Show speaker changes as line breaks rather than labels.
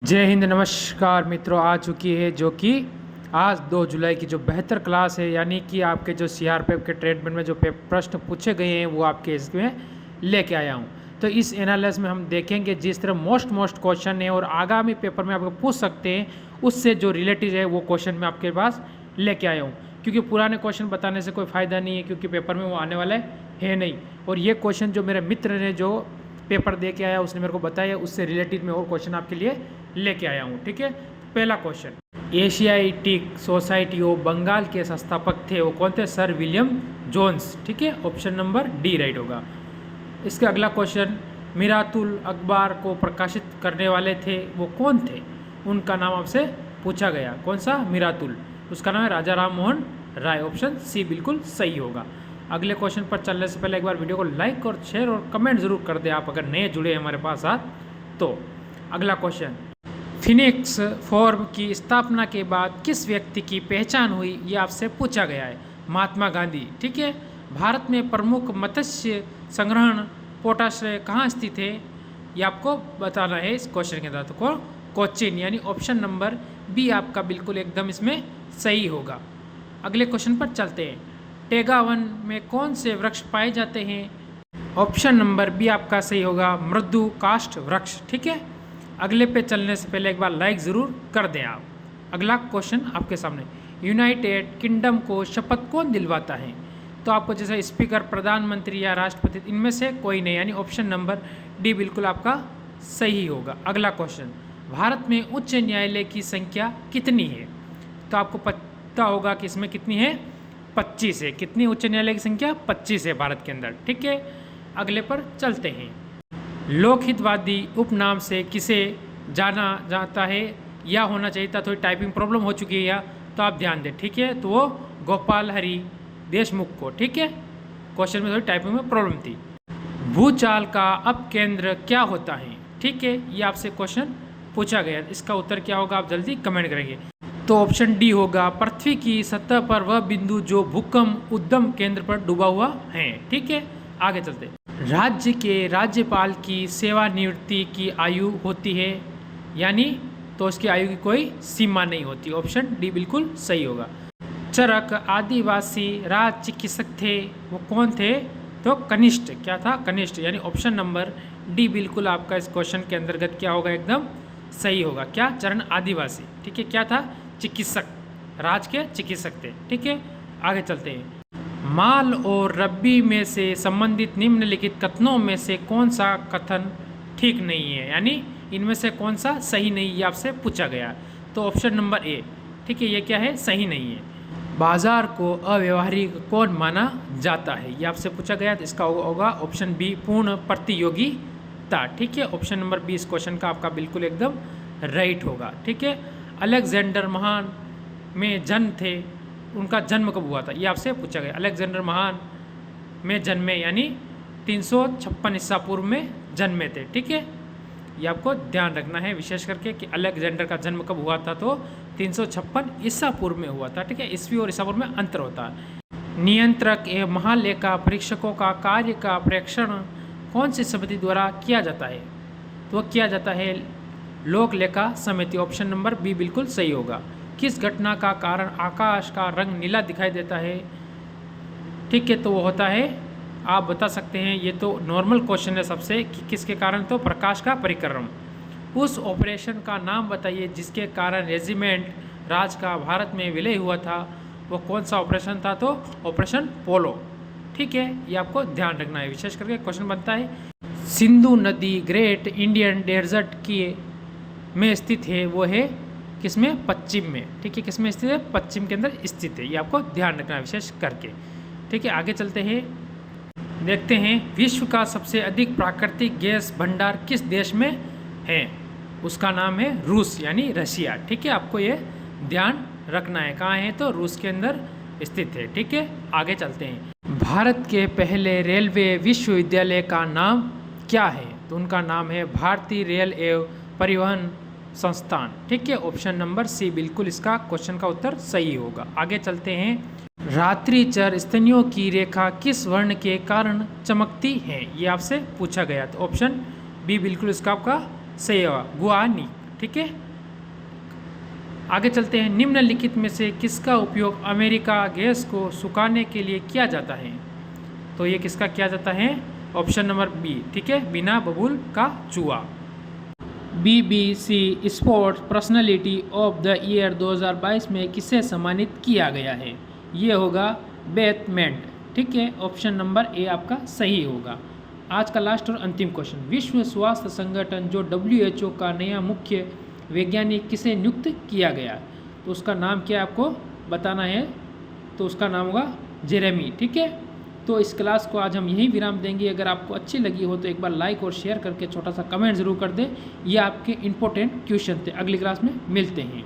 जय हिंद, नमस्कार मित्रों। आ चुकी है जो कि आज 2 जुलाई की जो बेहतर क्लास है, यानी कि आपके जो सीआरपीएफ के ट्रीटमेंट में जो प्रश्न पूछे गए हैं वो आपके इसमें लेके आया हूँ। तो इस एनालिसिस में हम देखेंगे जिस तरह मोस्ट क्वेश्चन है और आगामी पेपर में आपको पूछ सकते हैं, उससे जो रिलेटेड है वो क्वेश्चन मैं आपके पास लेके आया हूँ। क्योंकि पुराने क्वेश्चन बताने से कोई फ़ायदा नहीं है, क्योंकि पेपर में वो आने वाला है नहीं। और ये क्वेश्चन जो मेरे मित्र ने जो पेपर दे के आया उसने मेरे को बताया, उससे रिलेटेड मैं और क्वेश्चन आपके लिए लेके आया हूँ। ठीक है, पहला question, Asiatic Society of Bengal के संस्थापक थे वो कौन थे? Sir William Jones. ठीक है, ऑप्शन नंबर डी राइट होगा। इसका अगला क्वेश्चन, मिरातुल अखबार को प्रकाशित करने वाले थे वो कौन थे? उनका नाम आपसे पूछा गया। कौन सा? मिरातुल। उसका नाम है राजा राम मोहन राय। ऑप्शन सी बिल्कुल सही होगा। अगले क्वेश्चन पर चलने से पहले एक बार वीडियो को लाइक और शेयर और कमेंट जरूर कर दें आप अगर नए जुड़े हमारे पास साथ तो। अगला क्वेश्चन, फिनिक्स फॉर्म की स्थापना के बाद किस व्यक्ति की पहचान हुई? ये आपसे पूछा गया है। महात्मा गांधी। ठीक है, भारत में प्रमुख मत्स्य संग्रहण पोर्टाश्रय कहाँ स्थित है? ये आपको बताना है इस क्वेश्चन के अंदर। तो कोचीन, यानी ऑप्शन नंबर बी आपका बिल्कुल एकदम इसमें सही होगा। अगले क्वेश्चन पर चलते हैं। टेगा वन में कौन से वृक्ष पाए जाते हैं? ऑप्शन नंबर बी आपका सही होगा, मृदु काष्ठ वृक्ष। ठीक है, अगले पे चलने से पहले एक बार लाइक ज़रूर कर दें आप। अगला क्वेश्चन आपके सामने, यूनाइटेड किंगडम को शपथ कौन दिलवाता है? तो आपको जैसे स्पीकर, प्रधानमंत्री या राष्ट्रपति, इनमें से कोई नहीं, यानी ऑप्शन नंबर डी बिल्कुल आपका सही होगा। अगला क्वेश्चन, भारत में उच्च न्यायालय की संख्या कितनी है? तो आपको पता होगा कि इसमें कितनी है? 25 है। कितनी उच्च न्यायालय की संख्या? 25 है भारत के अंदर। ठीक है, अगले पर चलते हैं। लोकहितवादी उपनाम से किसे जाना जाता है या होना चाहिए था? थोड़ी टाइपिंग प्रॉब्लम हो चुकी है या, तो आप ध्यान दें। ठीक है, तो वो गोपाल हरि देशमुख को। ठीक है, क्वेश्चन में थोड़ी टाइपिंग में प्रॉब्लम थी। भूचाल का अपकेंद्र क्या होता है? ठीक है, ये आपसे क्वेश्चन पूछा गया। इसका उत्तर क्या होगा आप जल्दी कमेंट करेंगे। तो ऑप्शन डी होगा, पृथ्वी की सतह पर वह बिंदु जो भूकंप उद्गम केंद्र पर डूबा हुआ है। ठीक है, आगे चलते। राज्य के राज्यपाल की सेवानिवृत्ति की आयु होती है, यानी तो उसकी आयु की कोई सीमा नहीं होती। ऑप्शन डी बिल्कुल सही होगा। चरक आदिवासी राज चिकित्सक थे वो कौन थे? तो कनिष्ठ। क्या था? कनिष्ठ, यानी ऑप्शन नंबर डी बिल्कुल आपका इस क्वेश्चन के अंतर्गत क्या होगा? एकदम सही होगा। क्या? चरण आदिवासी। ठीक है, क्या था? चिकित्सक, राज के चिकित्सक थे। ठीक है, आगे चलते हैं। माल और रब्बी में से संबंधित निम्नलिखित कथनों में से कौन सा कथन ठीक नहीं है, यानी इनमें से कौन सा सही नहीं, ये आपसे पूछा गया। तो ऑप्शन नंबर ए। ठीक है, ये क्या है? सही नहीं है। बाजार को अव्यवहारिक कौन माना जाता है? ये आपसे पूछा गया, तो इसका होगा ऑप्शन बी, पूर्ण प्रतियोगिता। ठीक है, ऑप्शन नंबर बी इस क्वेश्चन का आपका बिल्कुल एकदम राइट होगा। ठीक है, अलेक्जेंडर महान में जन्म थे, उनका जन्म कब हुआ था? ये आपसे पूछा गया। अलेक्जेंडर महान में जन्मे, यानी 356 ईसा पूर्व में जन्मे थे। ठीक है, ये आपको ध्यान रखना है विशेष करके कि अलेक्जेंडर का जन्म कब हुआ था? तो 356 ईसा पूर्व में हुआ था। ठीक है, ईस्वी और ईसा पूर्व में अंतर होता है। नियंत्रक एवं महालेखा परीक्षकों का कार्य का प्रेक्षण कौन सी समिति द्वारा किया जाता है? तो वह किया जाता है लोक लेखा समिति। ऑप्शन नंबर बी बिल्कुल सही होगा। किस घटना का कारण आकाश का रंग नीला दिखाई देता है? ठीक है, तो वो होता है, आप बता सकते हैं, ये तो नॉर्मल क्वेश्चन है सबसे, कि किसके कारण? तो प्रकाश का परिक्रम। उस ऑपरेशन का नाम बताइए जिसके कारण रेजिमेंट राज का भारत में विलय हुआ था, वो कौन सा ऑपरेशन था? तो ऑपरेशन पोलो। ठीक है, ये आपको ध्यान रखना है विशेष करके क्वेश्चन बनता है। सिंधु नदी ग्रेट इंडियन डेजर्ट की में स्थित है, वो है किसमें? पश्चिम में। ठीक है, किसमें स्थित है? पश्चिम के अंदर स्थित है, ये आपको ध्यान रखना है विशेष करके। ठीक है, आगे चलते हैं, देखते हैं विश्व का सबसे अधिक प्राकृतिक गैस भंडार किस देश में है? उसका नाम है रूस, यानी रशिया। ठीक है, आपको ये ध्यान रखना है। कहाँ है? तो रूस के अंदर स्थित है। ठीक है, आगे चलते हैं। भारत के पहले रेलवे विश्वविद्यालय का नाम क्या है? तो उनका नाम है भारतीय रेल एवं परिवहन संस्थान। ठीक है, ऑप्शन नंबर सी बिल्कुल इसका क्वेश्चन का उत्तर सही होगा। आगे चलते हैं। रात्रिचर स्तनियों की रेखा किस वर्ण के कारण चमकती है? ये आपसे पूछा गया, तो ऑप्शन बी बिल्कुल इसका आपका सही होगा, गुआनी। ठीक है। आगे चलते हैं। निम्नलिखित में से किसका उपयोग अमेरिका गैस को सुखाने के लिए किया जाता है? तो ये किसका किया जाता है? ऑप्शन नंबर बी, ठीक है, बिना बबूल का चूहा। BBC sports personality of the year 2022 में किसे सम्मानित किया गया है? ये होगा बेथ मेंट, ठीक है, ऑप्शन नंबर ए आपका सही होगा। आज का लास्ट और अंतिम क्वेश्चन। विश्व स्वास्थ्य संगठन जो WHO का नया मुख्य वैज्ञानिक किसे नियुक्त किया गया? तो उसका नाम क्या आपको बताना है, तो उसका नाम होगा जेरेमी, ठीक है। तो इस क्लास को आज हम यहीं विराम देंगे। अगर आपको अच्छी लगी हो तो एक बार लाइक और शेयर करके छोटा सा कमेंट ज़रूर कर दें। ये आपके इंपॉर्टेंट क्वेश्चन थे। अगली क्लास में मिलते हैं।